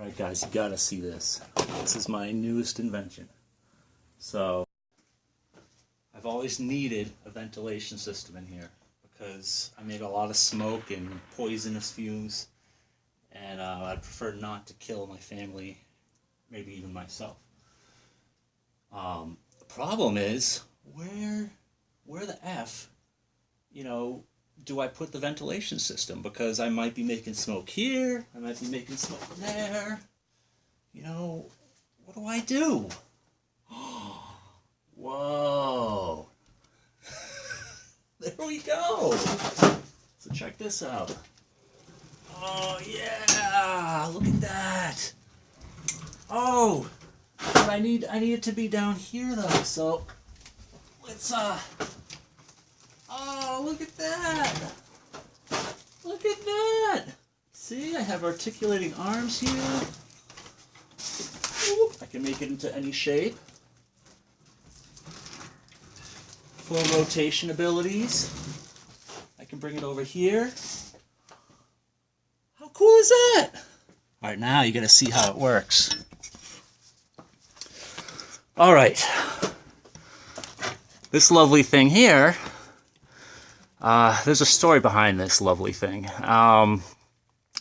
Alright guys, you gotta see this. This is my newest invention. So, I've always needed a ventilation system in here because I make a lot of smoke and poisonous fumes, and I'd prefer not to kill my family, maybe even myself. The problem is, where the F, do I put the ventilation system? Because I might be making smoke here, I might be making smoke there. What do I do? Whoa. There we go. So check this out. Oh yeah, look at that. Oh, but I need it to be down here though. So let's oh, look at that. Look at that. See, I have articulating arms here. I can make it into any shape. Full rotation abilities. I can bring it over here. How cool is that? Alright, now you gotta see how it works. Alright. This lovely thing here, there's a story behind this lovely thing.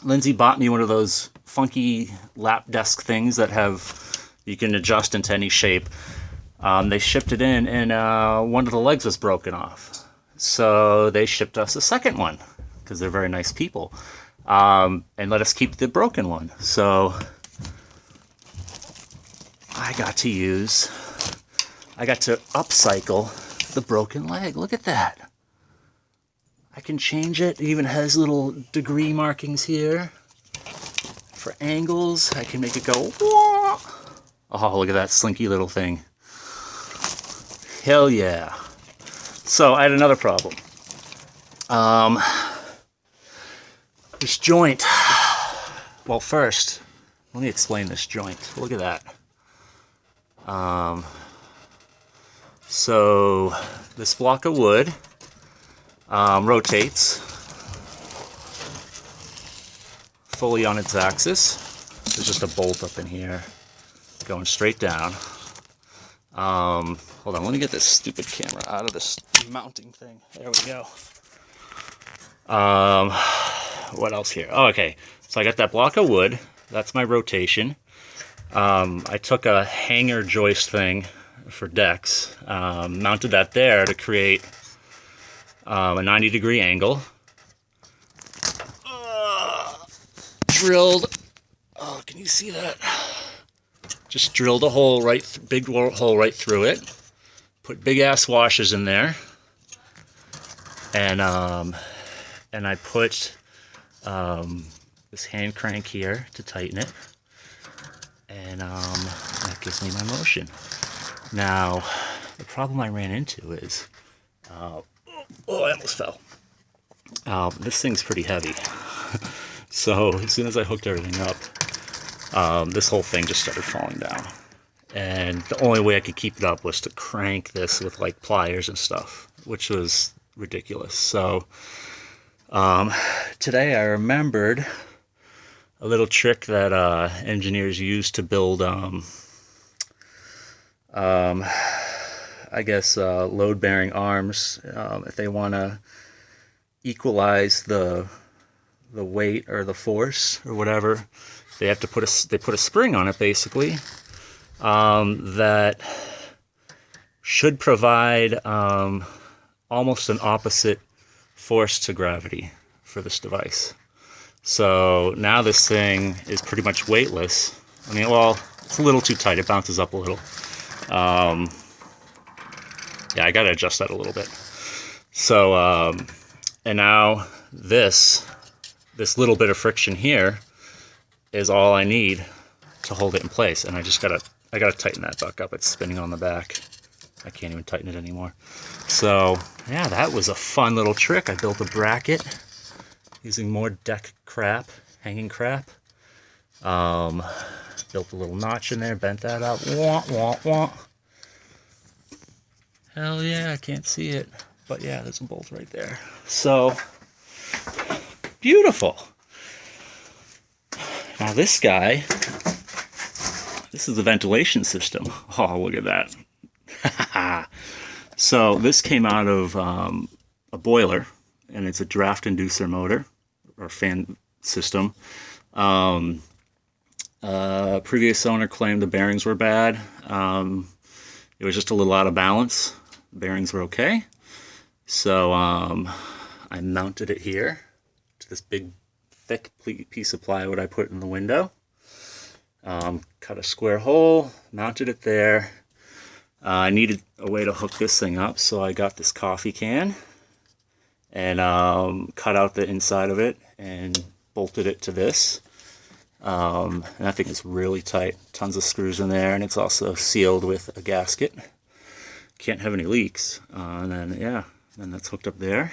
Lindsay bought me one of those funky lap desk things that you can adjust into any shape. They shipped it in and one of the legs was broken off. So they shipped us a second one because they're very nice people, and let us keep the broken one. So I got to upcycle the broken leg. Look at that. I can change it. It even has little degree markings here for angles. I can make it go, wah! Oh, look at that slinky little thing. Hell yeah. So I had another problem. This joint. Well, first, let me explain this joint. Look at that. So this block of wood rotates fully on its axis. There's just a bolt up in here going straight down. Hold on, let me get this stupid camera out of this mounting thing. There we go. What else here? Oh, okay. So I got that block of wood. That's my rotation. I took a hanger joist thing for decks, mounted that there to create a 90-degree angle. Drilled. Oh, can you see that? Just drilled a hole big hole right through it. Put big ass washers in there, and I put this hand crank here to tighten it, and that gives me my motion. Now, the problem I ran into is, oh, I almost fell. This thing's pretty heavy, so as soon as I hooked everything up, this whole thing just started falling down. And the only way I could keep it up was to crank this with like pliers and stuff, which was ridiculous. So today I remembered a little trick that engineers use to build, I guess, load-bearing arms. If they want to equalize the weight or the force or whatever, they have to put a spring on it, basically, that should provide almost an opposite force to gravity for this device. So now this thing is pretty much weightless. I mean, well, it's a little too tight. It bounces up a little. Yeah, I gotta adjust that a little bit. So, and now this little bit of friction here is all I need to hold it in place, and I gotta tighten that back up. It's spinning on the back. I can't even tighten it anymore. So yeah, that was a fun little trick. I built a bracket using more deck crap, hanging crap. Built a little notch in there, bent that up. Wah, wah, wah. Hell yeah, I can't see it, but yeah, there's a bolt right there. So beautiful. Now this guy, this is the ventilation system. Oh, look at that. So this came out of a boiler, and it's a draft inducer motor or fan system. Previous owner claimed the bearings were bad. It was just a little out of balance. The bearings were okay. So I mounted it here to this big thick piece of plywood I put in the window. Cut a square hole, mounted it there. I needed a way to hook this thing up, so I got this coffee can and cut out the inside of it and bolted it to this. And I think it's really tight. Tons of screws in there, and it's also sealed with a gasket. Can't have any leaks. And then, yeah, then that's hooked up there.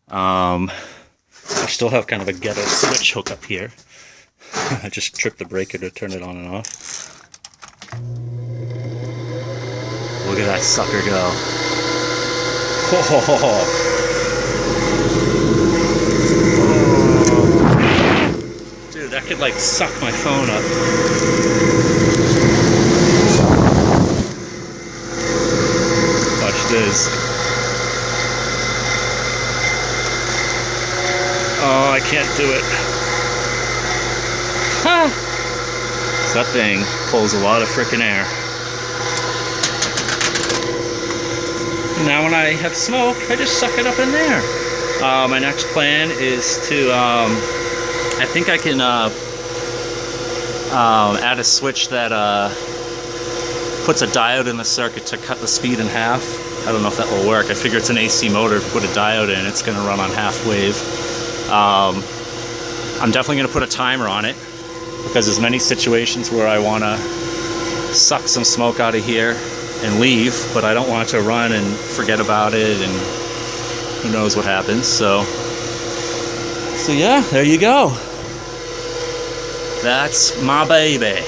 I still have kind of a ghetto switch hook up here. I just tripped the breaker to turn it on and off. Look at that sucker go. Oh. Dude, that could like suck my phone up. Watch this. Oh, I can't do it. Ha! So that thing pulls a lot of frickin' air. Now when I have smoke, I just suck it up in there. My next plan is to, I think I can add a switch that puts a diode in the circuit to cut the speed in half. I don't know if that will work. I figure it's an AC motor. If you put a diode in, it's going to run on half wave. I'm definitely going to put a timer on it because there's many situations where I want to suck some smoke out of here and leave, but I don't want it to run and forget about it, and who knows what happens. So yeah, there you go. That's my baby.